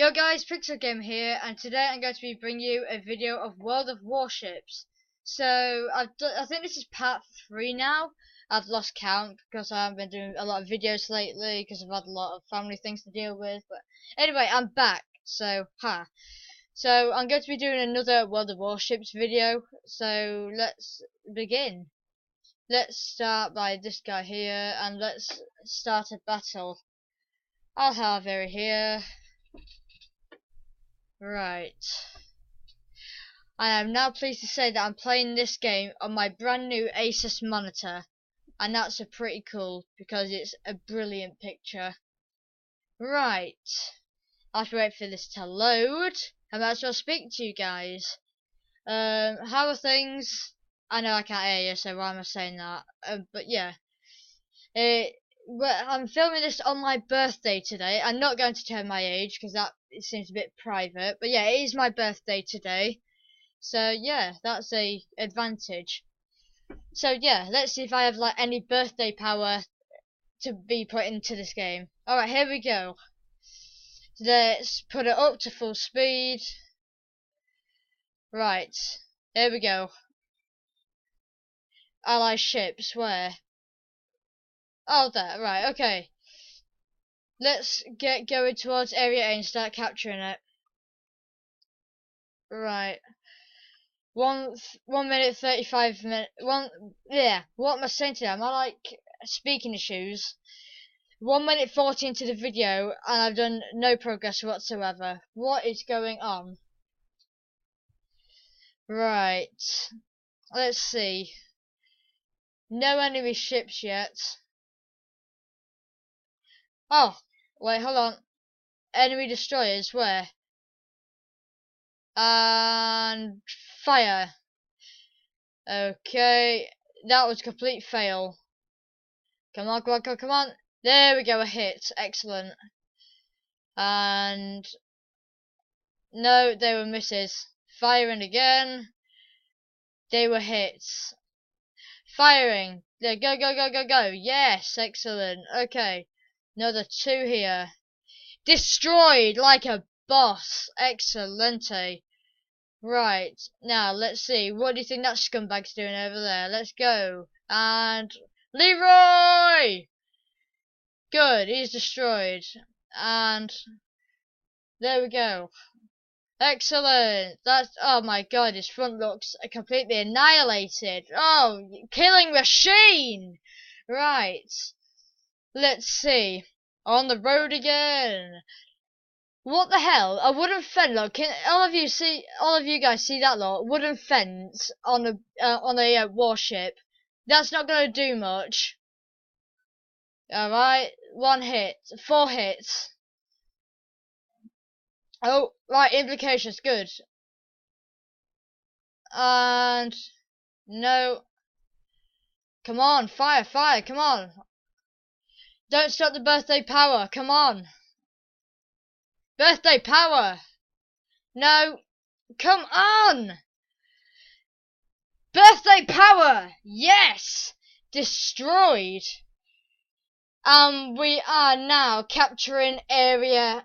Yo guys, Pixel Game here, and today I'm going to be bringing you a video of World of Warships. So I think this is part 3 now. I've lost count because I haven't been doing a lot of videos lately because I've had a lot of family things to deal with. But anyway, I'm back. So So I'm going to be doing another World of Warships video. So let's begin. Let's start by this guy here, and let's start a battle. I'll have her here. Right. I am now pleased to say that I'm playing this game on my brand new Asus monitor, and that's pretty cool because it's a brilliant picture. Right. I have to wait for this to load. I might as well speak to you guys. How are things? I know I can't hear you, so why am I saying that? But yeah. Well, I'm filming this on my birthday today. I'm not going to tell my age because it seems a bit private. But yeah, it is my birthday today. So yeah, that's a advantage. So yeah, let's see if I have like any birthday power to be put into this game. Alright, here we go. Let's put it up to full speed. Right, here we go. Ally ships, where? Oh, there, right, okay. Let's get going towards Area A and start capturing it. Right. 1 minute 35 minutes. What am I saying today? Am I like speaking issues? 1 minute 40 into the video, and I've done no progress whatsoever. What is going on? Right. Let's see. No enemy ships yet. Oh, wait, hold on. Enemy destroyers, where? And fire. Okay, that was a complete fail. Come on, come on, come on, come on. There we go, a hit. Excellent. And no, they were misses. Firing again. They were hits. Firing. There, go, go, go, go, go. Yes, excellent. Okay, another 2 here. Destroyed like a boss. Excellente. Right, now let's see. What do you think that scumbag's doing over there? Let's go. And Leroy! Good, he's destroyed. And there we go. Excellent. That's, oh my god, his front looks completely annihilated. Oh, killing machine! Right. Let's see. On the road again. What the hell? A wooden fence? Look, can all of you guys see that lot? Wooden fence on a warship. That's not gonna do much. Alright, 1 hit, 4 hits. Oh, right, implications, good. And no. Come on, fire, fire, come on. Don't stop the birthday power, come on. Birthday power. No. Come on. Birthday power. Yes. Destroyed. We are now capturing Area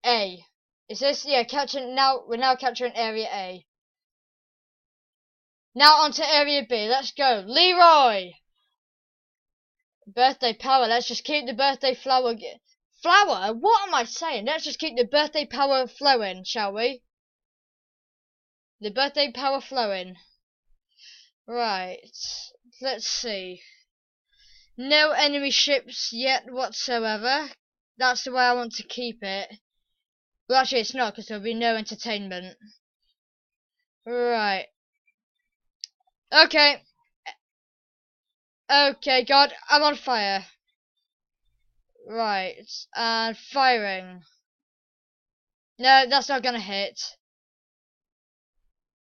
A. Is this? Yeah, capturing now. We're now capturing Area A. Now onto Area B. Let's go, Leroy. Birthday power. Let's just keep the birthday flower. Flower? What am I saying? Let's just keep the birthday power flowing, shall we? The birthday power flowing. Right. Let's see. No enemy ships yet whatsoever. That's the way I want to keep it. Well, actually it's not, because there'll be no entertainment. Right. Okay. Okay, God, I'm on fire. Right. And firing. No, that's not gonna hit.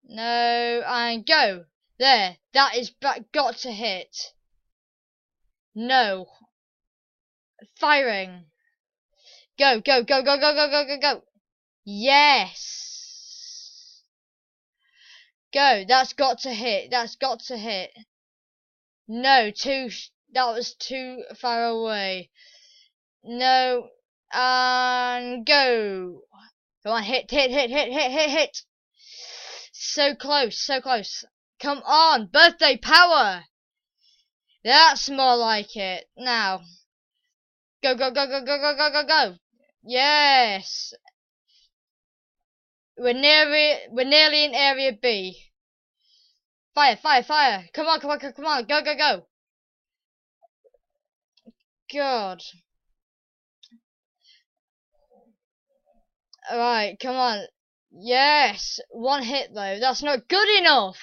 No, and go. There. That is got to hit. No. Firing. Go, go, go, go, go, go, go, go, go. Yes. Go. That's got to hit. That's got to hit. No, that was too far away. No. And go. Come on, hit. So close, so close. Come on, birthday power. That's more like it. Now, go. Yes. We're nearly in area B. Fire. Come on. Go. God. Alright, come on. Yes. One hit though. That's not good enough.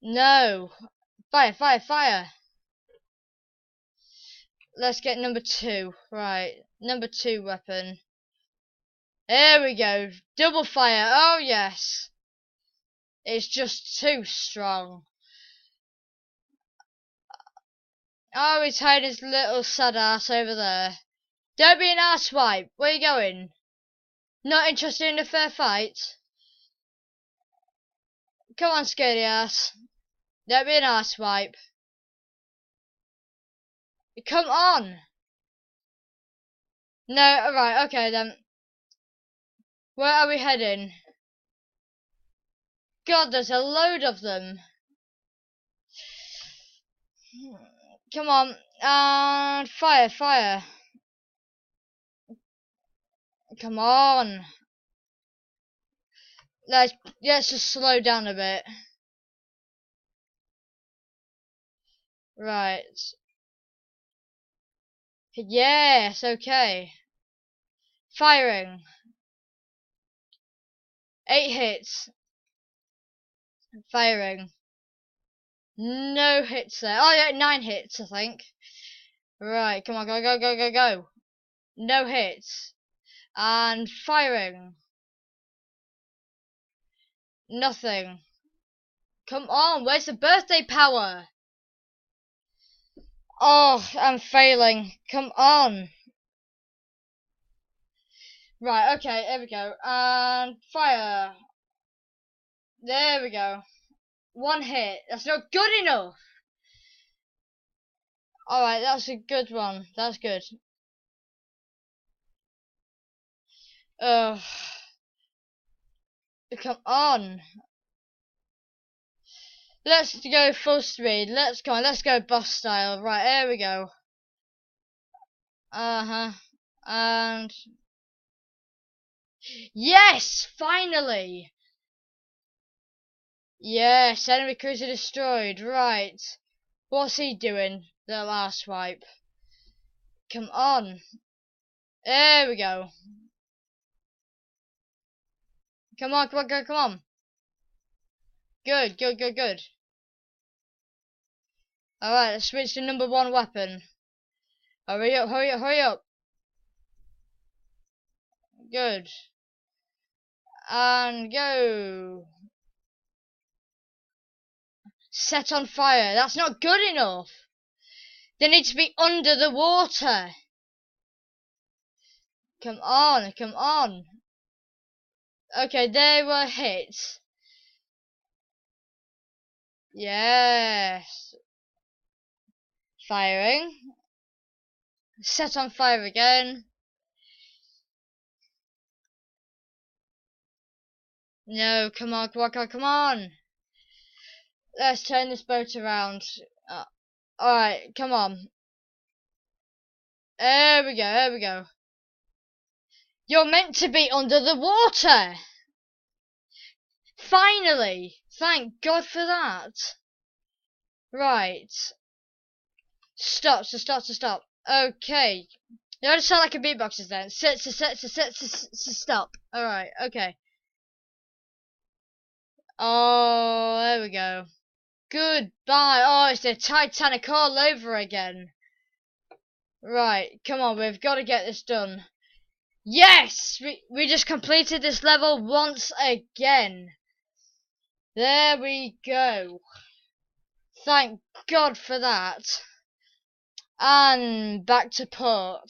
No. Fire. Let's get number 2. Right. Number 2 weapon. There we go. Double fire. Oh yes. It's just too strong. Oh, he's hiding his little sad ass over there. Don't be an asswipe. Where you going? Not interested in a fair fight? Come on, scaredy ass. Don't be an asswipe. Come on. No, alright, okay then. Where are we heading? God, there's a load of them. Come on. And fire. Come on. Let's just slow down a bit. Right. Yes, okay. Firing. 8 hits. Firing. No hits there. Oh yeah, 9 hits, I think. Right, come on, go. No hits. And firing. Nothing. Come on, where's the birthday power? Oh, I'm failing. Come on. Right, okay, here we go. And fire. There we go. 1 hit. That's not good enough. Alright, that's a good one. That's good. Ugh. Come on. Let's go full speed. Let's go boss style. Right, here we go. And yes, finally. Yes, enemy cruiser destroyed. Right. What's he doing? The last swipe. Come on. There we go. Come on. Good. Alright, let's switch to number 1 weapon. Hurry up. Good. And go. Set on fire. That's not good enough. They need to be under the water. Come on. Okay, they were hits. Yes. Firing. Set on fire again. No, come on. Let's turn this boat around. Alright, come on. There we go. You're meant to be under the water. Finally. Thank God for that. Right. Stop. Okay. You don't sound like a beatboxer then. Stop. Alright, okay. Oh, there we go. Goodbye. Oh, it's the Titanic all over again. Right, come on, we've got to get this done. Yes! We just completed this level once again. There we go. Thank God for that. And back to port.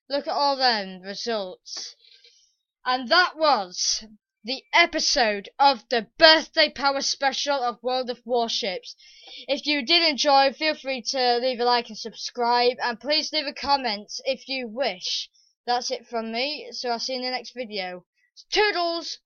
Look at all them results. And that was the episode of the birthday power special of World of Warships. If you did enjoy, feel free to leave a like and subscribe, and please leave a comment if you wish. That's it from me, so I'll see you in the next video. Toodles!